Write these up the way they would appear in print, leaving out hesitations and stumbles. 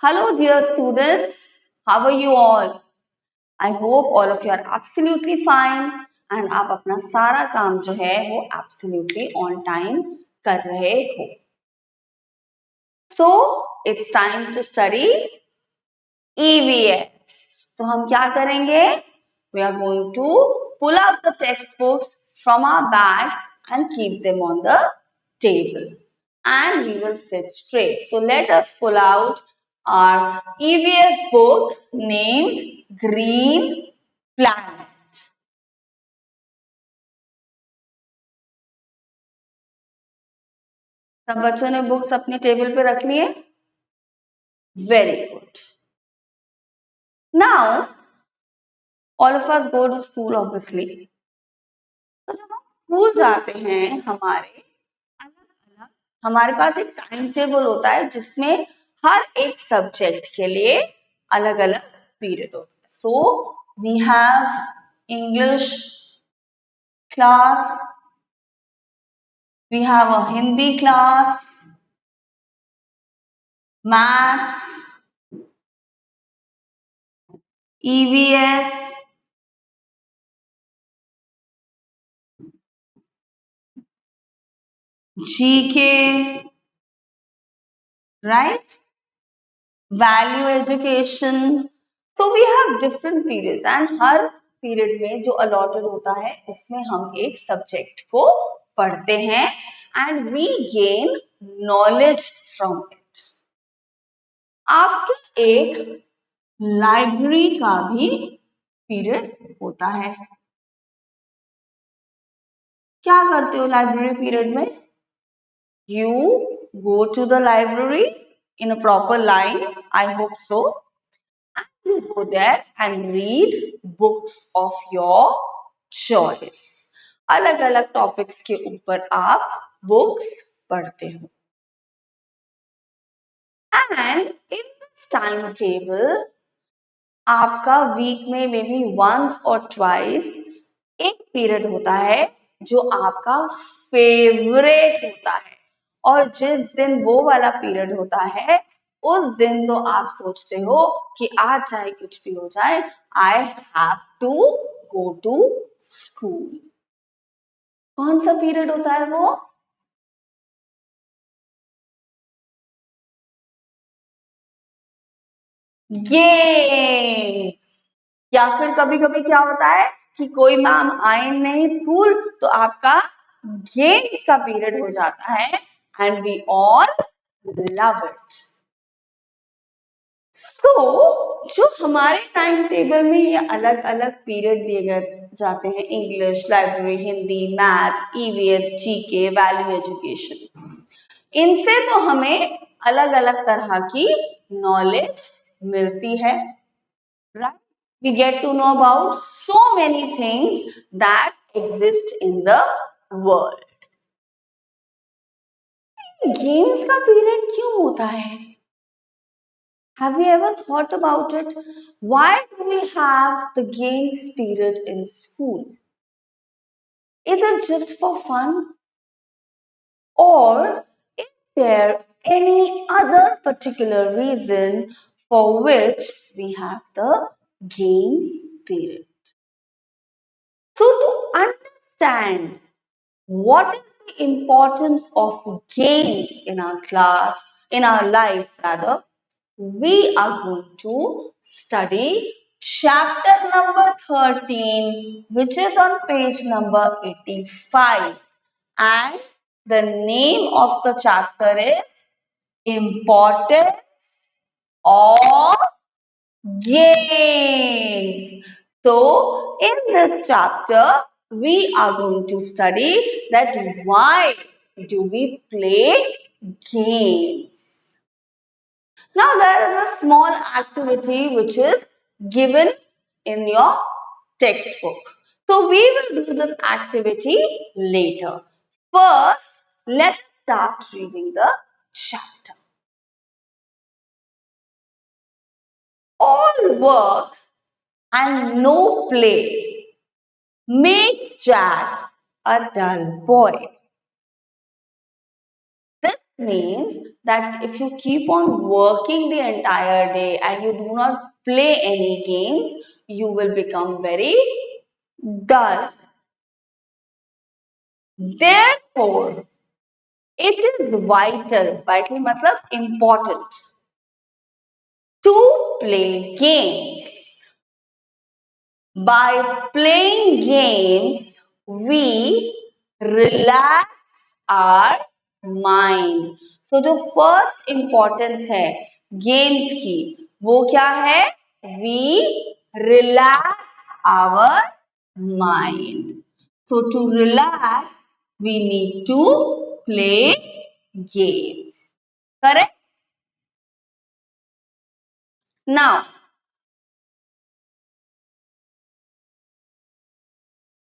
Hello, dear students. How are you all? I hope all of you are absolutely fine and आप अपना सारा काम जो है वो absolutely on time कर रहे हो. So it's time to study EVS. तो हम क्या करेंगे? We are going to pull out the textbooks from our bag and keep them on the table. And we will sit straight. So let us pull out our EVS book named Green Planet. सब बच्चों ने books अपने table पे रख लिए? Very good. Now, all of us go to school obviously. तो जब हम स्कूल जाते हैं हमारे पास एक टाइम टेबल होता है जिसमें हर एक सब्जेक्ट के लिए अलग अलग पीरियड होता है. So we have English class, we have a Hindi class, maths, EVS, GK, right? Value education. So we have different periods and her period में जो अलॉटेड होता है उसमें हम एक सब्जेक्ट को पढ़ते हैं and we gain knowledge from it. आपके एक लाइब्रेरी का भी पीरियड होता है. क्या करते हो लाइब्रेरी पीरियड में? You go to the library in a proper line, I hope so. And you go there and read books of your choice. अलग अलग टॉपिक्स के ऊपर आप बुक्स पढ़ते हो. And in this timetable आपका वीक में मे बी वंस और ट्वाइस एक पीरियड होता है जो आपका फेवरेट होता है और जिस दिन वो वाला पीरियड होता है उस दिन तो आप सोचते हो कि आज चाहे कुछ भी हो जाए I have to go to school. कौन सा पीरियड होता है वो? गेम्स. या फिर कभी कभी क्या होता है कि कोई मैम आए नहीं स्कूल तो आपका गेम्स का पीरियड हो जाता है and we all love it. So जो हमारे टाइम टेबल में ये अलग अलग पीरियड दिए जाते हैं English, library, Hindi, maths, EVS, GK, value education, इनसे तो हमें अलग अलग तरह की नॉलेज मिलती है, right? We get to know about so many things that exist in the world. Games का पीरियड क्यों होता है? Have you ever thought about it? Why do we have the games period in school? Is it just for fun? Or is there any other particular reason for which we have the games period? So to understand what is the importance of games in our class, in our life rather, we are going to study chapter number 13, which is on page number 85. And the name of the chapter is Importance of Games. So, in this chapter, we are going to study that why do we play games. Now, there is a small activity which is given in your textbook. So, we will do this activity later. First, let us start reading the chapter. All work and no play make Jack a dull boy. This means that if you keep on working the entire day and you do not play any games, you will become very dull. Therefore, it is vital matlab important to play games. By playing games, we relax our mind. So जो first importance है games की वो क्या है? We relax our mind. So to relax, we need to play games. Correct? Now,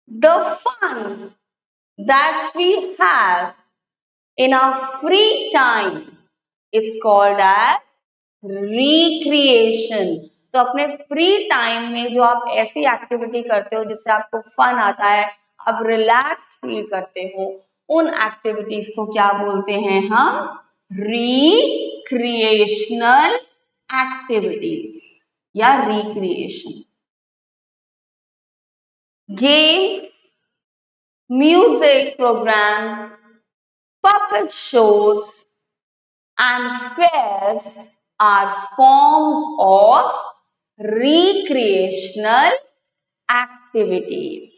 the fun that we have in our free time is called as recreation. तो अपने free time में जो आप ऐसी एक्टिविटी करते हो जिससे आपको फन आता है, आप रिलैक्स फील करते हो, उन एक्टिविटीज को क्या बोलते हैं हम? रिक्रिएशनल एक्टिविटीज या recreation. Game, music program, puppet shows, and fairs are forms of recreational activities.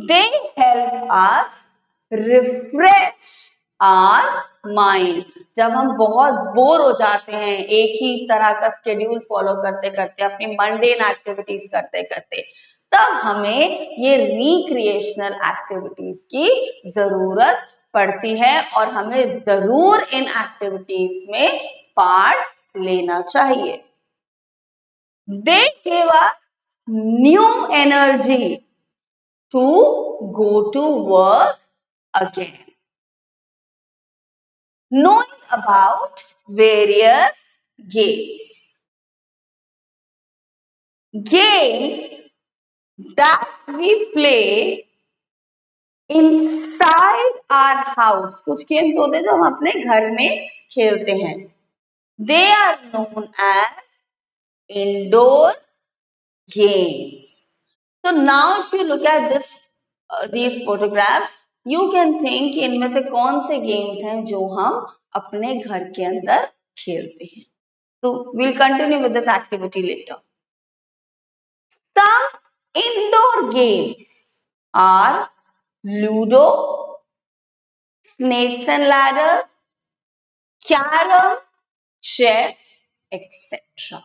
They help us refresh our mind. जब हम बहुत बोर हो जाते हैं एक ही तरह का स्केड्यूल फॉलो करते करते, अपनी मंडेन एक्टिविटीज करते करते, तब हमें ये रिक्रिएशनल एक्टिविटीज की जरूरत पड़ती है और हमें जरूर इन एक्टिविटीज में पार्ट लेना चाहिए. They give us new energy to go to work again. Knowing about various games. Games that we play inside our house. कुछ गेम्स होते हैं जो हम अपने घर में खेलते हैं. They are known as indoor games. So now if you look at these photographs, you can think इनमें से कौन से गेम्स हैं जो हम अपने घर के अंदर खेलते हैं. So we'll continue with this activity later. Some indoor games are Ludo, Snakes and Ladders, Carom, Chess, etc.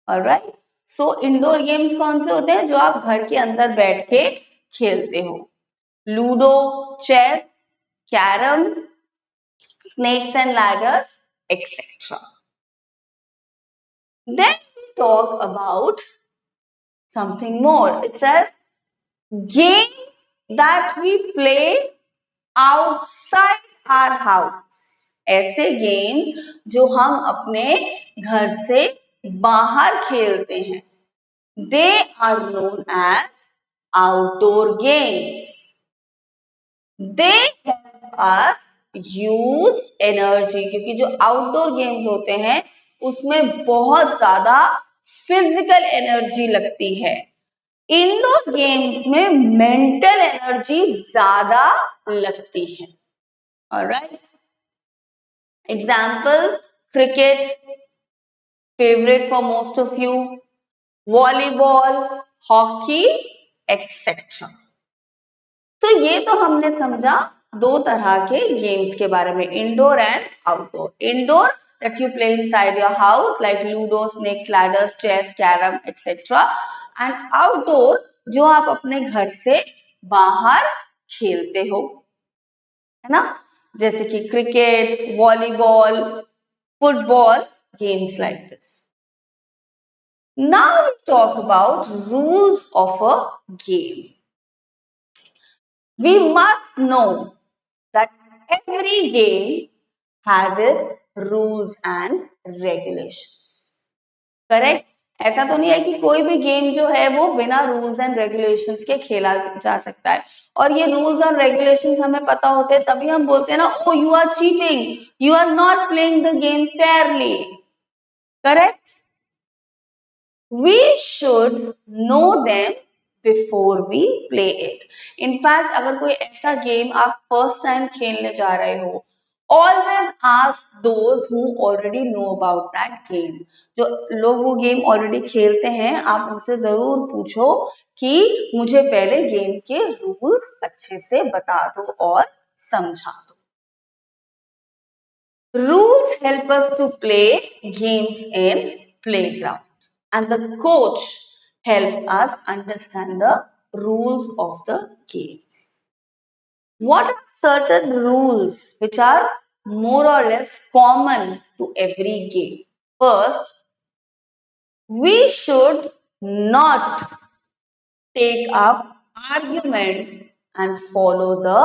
Alright. So indoor games कौन से होते हैं जो आप घर के अंदर बैठ के खेलते हो? Ludo, chess, carrom, snakes and ladders, etc. Then we talk about something more. It says games that we play outside our house. ऐसे गेम्स जो हम अपने घर से बाहर खेलते हैं. They are known as outdoor games. They help us use energy क्योंकि जो आउटडोर गेम्स होते हैं उसमें बहुत ज्यादा फिजिकल एनर्जी लगती है. इंडोर गेम्स में मेंटल एनर्जी ज्यादा लगती है. Alright. Examples: cricket, favourite for most of you, volleyball, hockey, etcetera. तो ये तो हमने समझा दो तरह के गेम्स के बारे में, indoor and outdoor. Indoor that you play inside your house like ludo, snakes, ladders, chess, carom, etc. and outdoor जो आप अपने घर से बाहर खेलते हो, है ना, जैसे कि cricket, volleyball, football, games like this. Now we talk about rules of a game. We must know that every game has its rules and regulations. Correct? ऐसा तो नहीं है कि कोई भी गेम जो है वो बिना रूल्स एंड रेगुलेशंस के खेला जा सकता है। और ये रूल्स और रेगुलेशंस हमें पता होते हैं तभी हम बोलते हैं ना, oh you are cheating, you are not playing the game fairly, correct? We should know them before we play it. In fact, अगर कोई ऐसा गेम आप फर्स्ट टाइम खेलने जा रहे हो, always ask those who already know about that game. जो लोग वो गेम ऑलरेडी खेलते हैं, आप उनसे जरूर पूछो कि मुझे पहले गेम के रूल्स अच्छे से बता दो और समझा दो। Rules help us to play games in playground, and the coach helps us understand the rules of the games. What are certain rules which are more or less common to every game? First, we should not take up arguments and follow the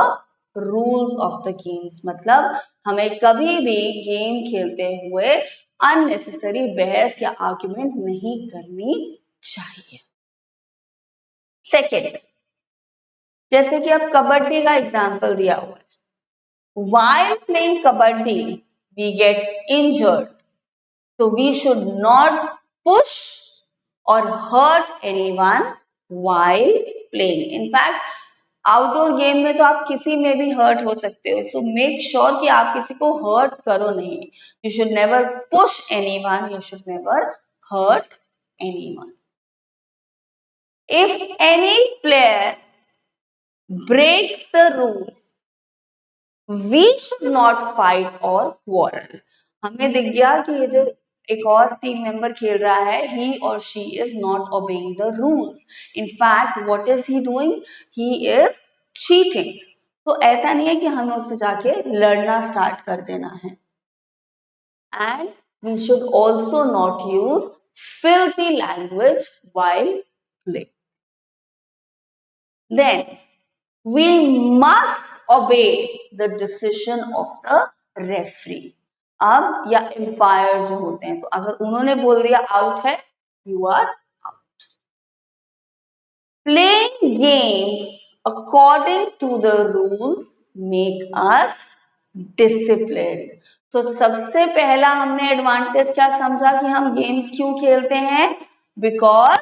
rules of the games. मतलब हमें कभी भी game खेलते हुए unnecessary बहस या argument नहीं करनी चाहिए। सेकेंड, जैसे कि अब कबड्डी का एग्जाम्पल दिया हुआ है, while playing kabaddi we get injured, so we should not push or hurt anyone while playing. In fact, outdoor game में तो आप किसी में भी हर्ट हो सकते हो, सो मेक श्योर कि आप किसी को हर्ट करो नहीं। You should never push anyone, you should never hurt anyone. If any player breaks the rule, we should not fight और क्वारल। हमें दिख गया कि ये जो एक और टीम मेंबर खेल रहा है, he or she is not obeying the rules. In fact, what is he doing? He is cheating. तो ऐसा नहीं है कि हमें उससे जाके लड़ना स्टार्ट कर देना है। And we should also not use filthy language while playing. Then we must obey the decision of the referee. अब या एम्पायर जो होते हैं, तो अगर उन्होंने बोल दिया आउट है, you are out. Playing games according to the rules make us disciplined. तो सबसे पहला हमने एडवांटेज क्या समझा कि हम गेम्स क्यों खेलते हैं? Because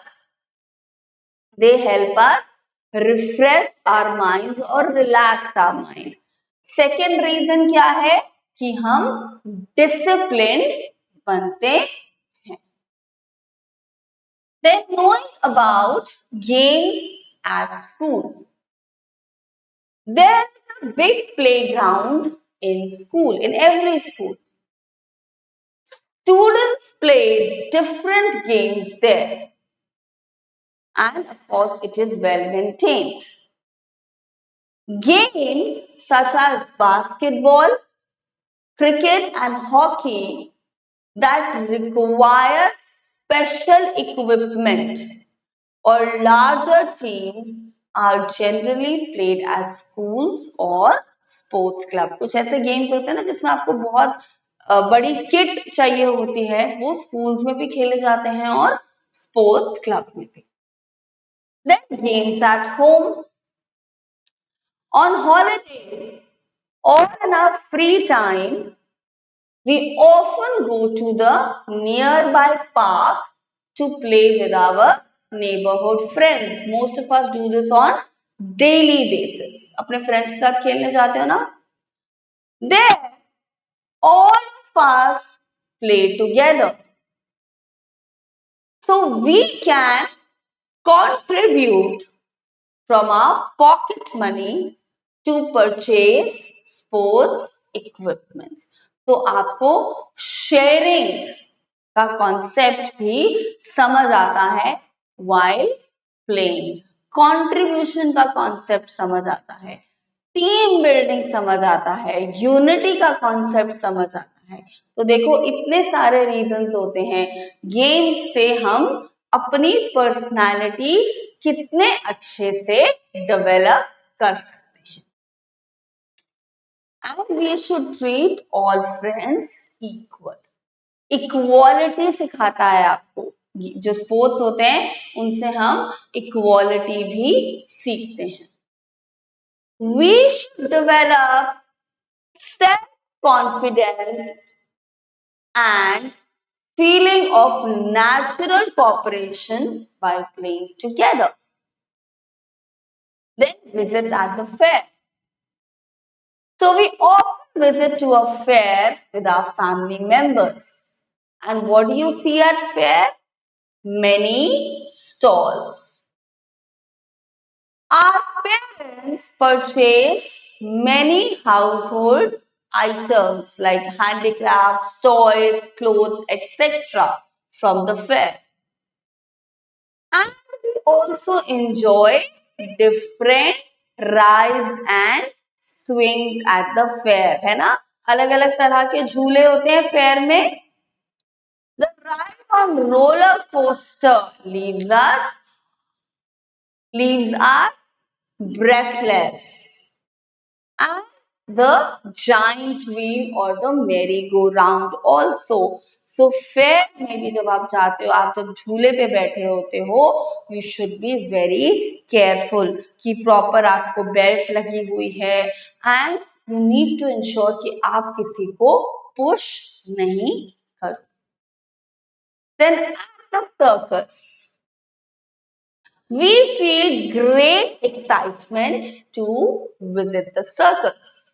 they help us refresh our minds और relax our mind. Second reason क्या है कि हम disciplined बनते हैं. Then knowing about games at school. There is a big playground in school, in every school. Students play different games there, and of course it is well maintained. Games such as basketball, cricket and hockey that require special equipment or larger teams are generally played at schools or sports club. कुछ ऐसे games होते हैं ना जिसमें आपको बहुत बड़ी kit चाहिए होती है, वो स्कूल्स में भी खेले जाते हैं और स्पोर्ट्स क्लब में भी। Then games at home, on holidays or in our free time, we often go to the nearby park to play with our neighborhood friends. Most of us do this on daily basis. अपने friends के साथ खेलने जाते हो ना? There, all of us play together. So we can contribute from our pocket money to purchase sports equipments. तो आपको sharing का कॉन्सेप्ट भी समझ आता है while playing. कंट्रीब्यूशन का कॉन्सेप्ट समझ आता है, टीम बिल्डिंग समझ आता है, यूनिटी का कॉन्सेप्ट समझ आता है। तो देखो इतने सारे रीजंस होते हैं, गेम्स से हम अपनी पर्सनालिटी कितने अच्छे से डेवलप कर सकते हैं। And we should treat all friends equal. Equality सिखाता है आपको जो स्पोर्ट्स होते हैं उनसे हम इक्वालिटी भी सीखते हैं. We should develop self confidence and feeling of natural cooperation by playing together. Then visit at the fair. So we often visit to a fair with our family members. And what do you see at fair? Many stalls. Our parents purchase many household items like handicrafts, toys, clothes, etc. from the fair. And we also enjoy different rides and swings at the fair, है ना? अलग अलग तरह के झूले होते हैं fair में. The ride on roller coaster leaves us breathless. And the giant wheel or the merry-go-round also. So fair में भी जब आप जाते हो, आप जब झूले पे बैठे होते हो, you should be very careful कि proper आपको बेल्ट लगी हुई है and you need to ensure कि आप किसी को push नहीं करो. Then at the circus, we feel great excitement to visit the circus.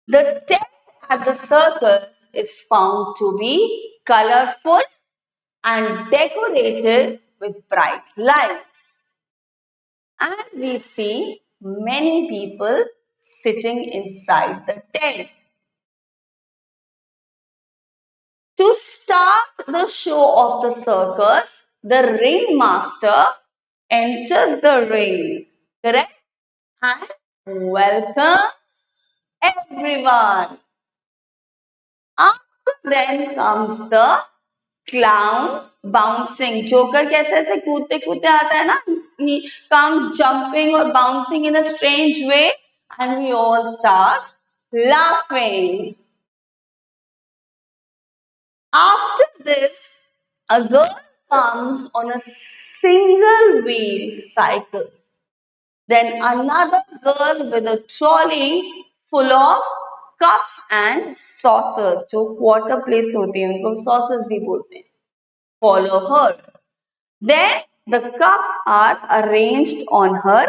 The tent at the circus is found to be colorful and decorated with bright lights. And we see many people sitting inside the tent. To start the show of the circus, the ringmaster enters the ring, correct? And welcomes everyone. After then comes the clown bouncing. Joker कैसे ऐसे कूदते कूदते आता है ना? He comes jumping or bouncing in a strange way, and we all start laughing. After this, a girl comes on a single wheel cycle. Then another girl with a trolley full of cups and saucers. जो water plates होती हैं उनको saucers भी बोलते हैं. Follow her. Then the cups are arranged on her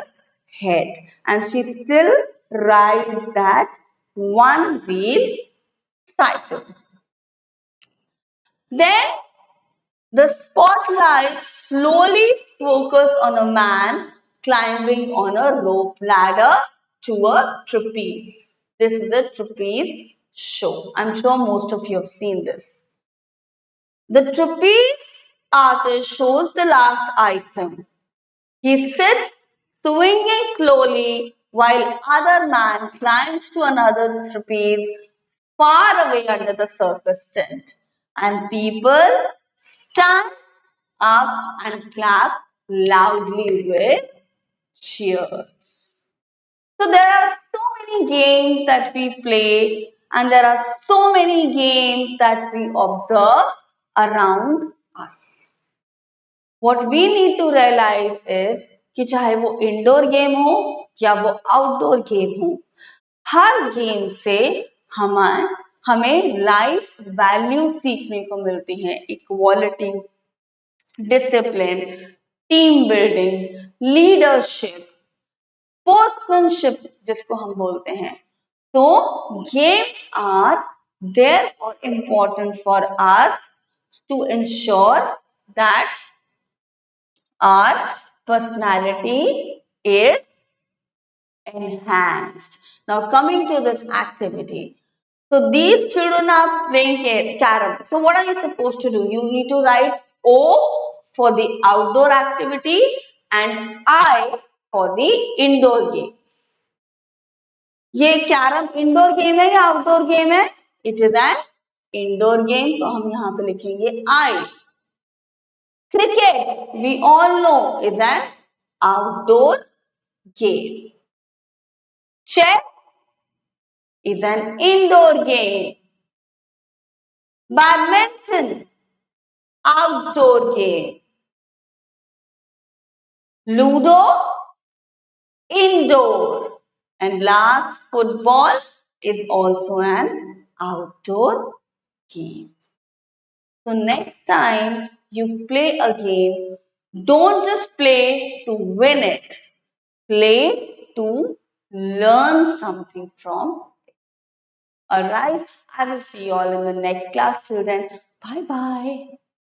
head and she still rides that one wheel cycle. Then the spotlight slowly focus on a man climbing on a rope ladder to a trapeze. This is a trapeze show. I'm sure most of you have seen this. The trapeze artist shows the last item. He sits swinging slowly while other man climbs to another trapeze far away under the circus tent. And people stand up and clap loudly with cheers. So there are so many games that we play and there are so many games that we observe around us. What we need to realize is कि चाहे वो indoor game हो या वो outdoor game हो, हर game से हमें हमें लाइफ वैल्यू सीखने को मिलती हैं. Equality, discipline, team building, leadership, sportsmanship जिसको हम बोलते हैं. तो games are there for important for us to ensure that our personality is enhanced. Now coming to this activity. So these children are playing carom. So what are you supposed to do? You need to write O for the outdoor activity and I for the indoor games. ये carrom indoor game है या outdoor game है? It is an indoor game. तो हम यहाँ पे लिखेंगे आई. Cricket, we all know, is an outdoor game. Chess is an indoor game. Badminton outdoor game. Ludo, indoor. And last, football is also an outdoor game. So next time you play a game, don't just play to win it. Play to learn something from. Alright, I will see you all in the next class. Till then, bye bye.